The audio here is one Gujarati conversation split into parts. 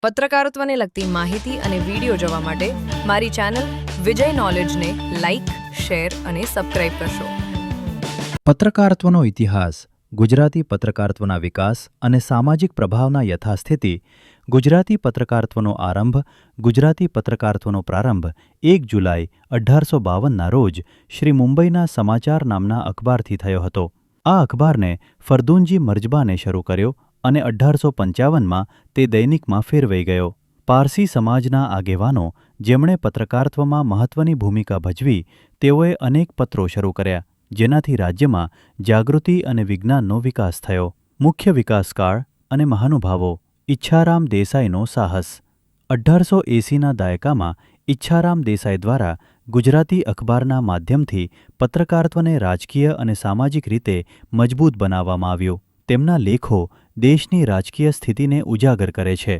પત્રકારત્વને લગતી માહિતી અને વિડીયો જોવા માટે મારી ચેનલ વિજય નોલેજને લાઇક, શેર અને સબસ્ક્રાઇબ કરશો. પત્રકારત્વનો ઇતિહાસ, ગુજરાતી પત્રકારત્વના વિકાસ અને સામાજિક પ્રભાવના યથાસ્થિતિ. ગુજરાતી પત્રકારત્વનો આરંભ. ગુજરાતી પત્રકારત્વનો પ્રારંભ 1 જુલાઈ 1852ના રોજ શ્રી મુંબઈના સમાચાર નામના અખબારથી થયો હતો. આ અખબારને ફરદુનજી મર્જબાને શરૂ કર્યો અને 1855માં તે દૈનિકમાં ફેરવાઈ ગયો. પારસી સમાજના આગેવાનો જેમણે પત્રકારત્વમાં મહત્વની ભૂમિકા ભજવી, તેઓએ અનેક પત્રો શરૂ કર્યા, જેનાથી રાજ્યમાં જાગૃતિ અને વિજ્ઞાનનો વિકાસ થયો. મુખ્ય વિકાસકાળ અને મહાનુભાવો. ઈચ્છારામ દેસાઈનો સાહસ. 1880ના દાયકામાં ઈચ્છારામ દેસાઈ દ્વારા ગુજરાતી અખબારના માધ્યમથી પત્રકારત્વને રાજકીય અને સામાજિક રીતે મજબૂત બનાવવામાં આવ્યું. તેમના લેખો દેશની રાજકીય સ્થિતિને ઉજાગર કરે છે.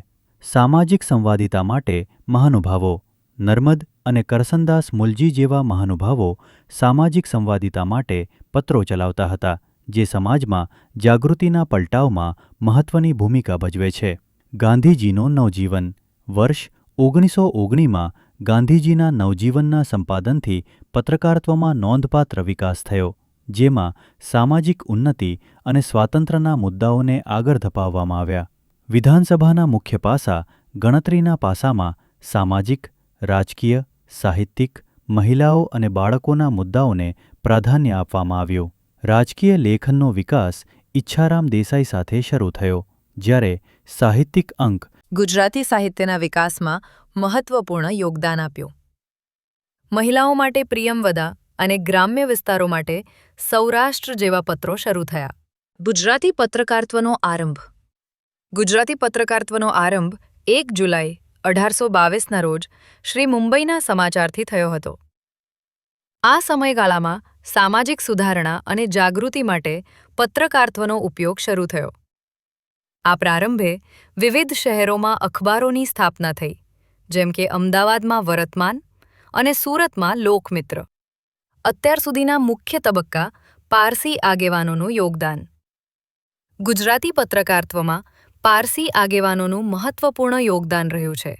સામાજિક સંવાદિતા માટે મહાનુભાવો. નર્મદ અને કરસનદાસ મુલજી જેવા મહાનુભાવો સામાજિક સંવાદિતા માટે પત્રો ચલાવતા હતા, જે સમાજમાં જાગૃતિના પલટાવમાં મહત્વની ભૂમિકા ભજવે છે. ગાંધીજીનો નવજીવન. વર્ષ 1919માં ગાંધીજીના નવજીવનના સંપાદનથી પત્રકારત્વમાં નોંધપાત્ર વિકાસ થયો, જેમાં સામાજિક ઉન્નતિ અને સ્વાતંત્ર્યના મુદ્દાઓને આગળ ધપાવવામાં આવ્યા. વિધાનસભાના મુખ્ય પાસા. ગણતરીના પાસામાં સામાજિક, રાજકીય, સાહિત્યિક, મહિલાઓ અને બાળકોના મુદ્દાઓને પ્રાધાન્ય આપવામાં આવ્યું. રાજકીય લેખનનો વિકાસ ઈચ્છારામ દેસાઈ સાથે શરૂ થયો, જ્યારે સાહિત્યિક અંક ગુજરાતી સાહિત્યના વિકાસમાં મહત્વપૂર્ણ યોગદાન આપ્યું. મહિલાઓ માટે પ્રિયમવદા અને ગ્રામ્ય વિસ્તારો માટે સૌરાષ્ટ્ર જેવા પત્રો શરૂ થયા. ગુજરાતી પત્રકારત્વનો આરંભ. ગુજરાતી પત્રકારત્વનો આરંભ 1 જુલાઈ 1822ના રોજ શ્રી મુંબઈના સમાચારથી થયો હતો. આ સમયગાળામાં સામાજિક સુધારણા અને જાગૃતિ માટે પત્રકારત્વનો ઉપયોગ શરૂ થયો. આ પ્રારંભે વિવિધ શહેરોમાં અખબારોની સ્થાપના થઈ, જેમ કે અમદાવાદમાં વર્તમાન અને સુરતમાં લોકમિત્ર. અત્યાર સુધીના મુખ્ય તબક્કા. પારસી આગેવાનોનું યોગદાન. ગુજરાતી પત્રકારત્વમાં પારસી આગેવાનોનું મહત્વપૂર્ણ યોગદાન રહ્યું છે,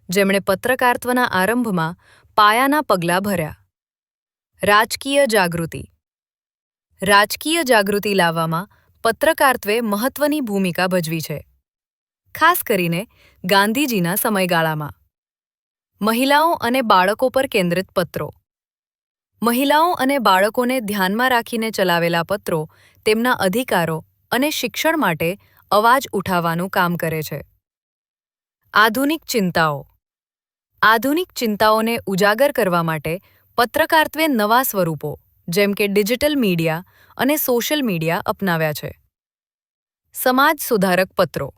જેમણે પત્રકારત્વના આરંભમાં પાયાના પગલાં ભર્યા. રાજકીય જાગૃતિ. રાજકીય જાગૃતિ લાવવામાં પત્રકારત્વે મહત્વની ભૂમિકા ભજવી છે, ખાસ કરીને ગાંધીજીના સમયગાળામાં. મહિલાઓ અને બાળકો પર કેન્દ્રિત પત્રો. મહિલાઓ અને બાળકોને ધ્યાનમાં રાખીને ચલાવેલા પત્રો તેમના અધિકારો અને શિક્ષણ માટે અવાજ ઉઠાવવાનું કામ કરે છે. આધુનિક ચિંતાઓ. આધુનિક ચિંતાઓને ઉજાગર કરવા માટે પત્રકારત્વે નવા સ્વરૂપો, જેમ કે ડિજિટલ મીડિયા અને સોશિયલ મીડિયા અપનાવ્યા છે. સમાજ સુધારક પત્રો.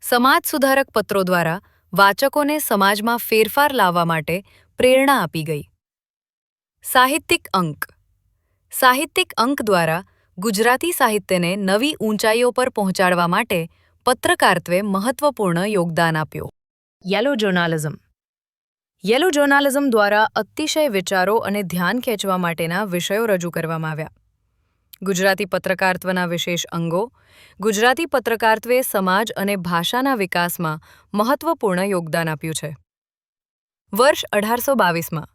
સમાજ સુધારક પત્રો દ્વારા વાચકોને સમાજમાં ફેરફાર લાવવા માટે પ્રેરણા આપી ગઈ. સાહિત્યિક અંક. સાહિત્યિક અંક દ્વારા ગુજરાતી સાહિત્યને નવી ઊંચાઈઓ પર પહોંચાડવા માટે પત્રકારત્વે મહત્વપૂર્ણ યોગદાન આપ્યું. Yellow journalism. યેલો જર્નાલિઝમ દ્વારા અતિશય વિચારો અને ધ્યાન ખેંચવા માટેના વિષયો રજૂ કરવામાં આવ્યા. ગુજરાતી પત્રકારત્વના વિશેષ અંગો. ગુજરાતી પત્રકારત્વે સમાજ અને ભાષાના વિકાસમાં મહત્વપૂર્ણ યોગદાન આપ્યું છે. વર્ષ 1822માં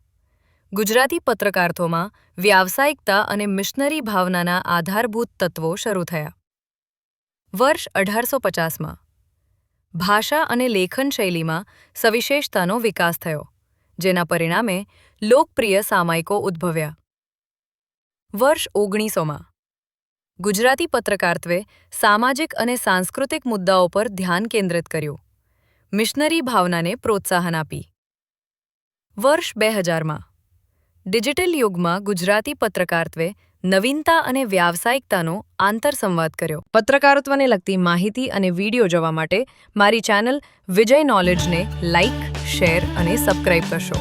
ગુજરાતી પત્રકારત્વમાં વ્યાવસાયિકતા અને મિશનરી ભાવનાના આધારભૂત તત્વો શરૂ થયા. વર્ષ 1850માં ભાષા અને લેખન શૈલીમાં સવિશેષતાનો વિકાસ થયો, જેના પરિણામે લોકપ્રિય સામાયિકો ઉદ્ભવ્યા. વર્ષ 1900માં ગુજરાતી પત્રકારત્વે સામાજિક અને સાંસ્કૃતિક મુદ્દાઓ પર ધ્યાન કેન્દ્રિત કર્યું, મિશનરી ભાવનાને પ્રોત્સાહન આપી. વર્ષ 2000માં ડિજિટલ યુગમાં ગુજરાતી પત્રકારત્વે નવીનતા અને વ્યાવસાયિકતાનો આંતરસંવાદ કર્યો. પત્રકારત્વને લગતી માહિતી અને વિડીયો જોવા માટે મારી ચેનલ વિજય નોલેજને લાઇક, શેર અને સબસ્ક્રાઇબ કરશો.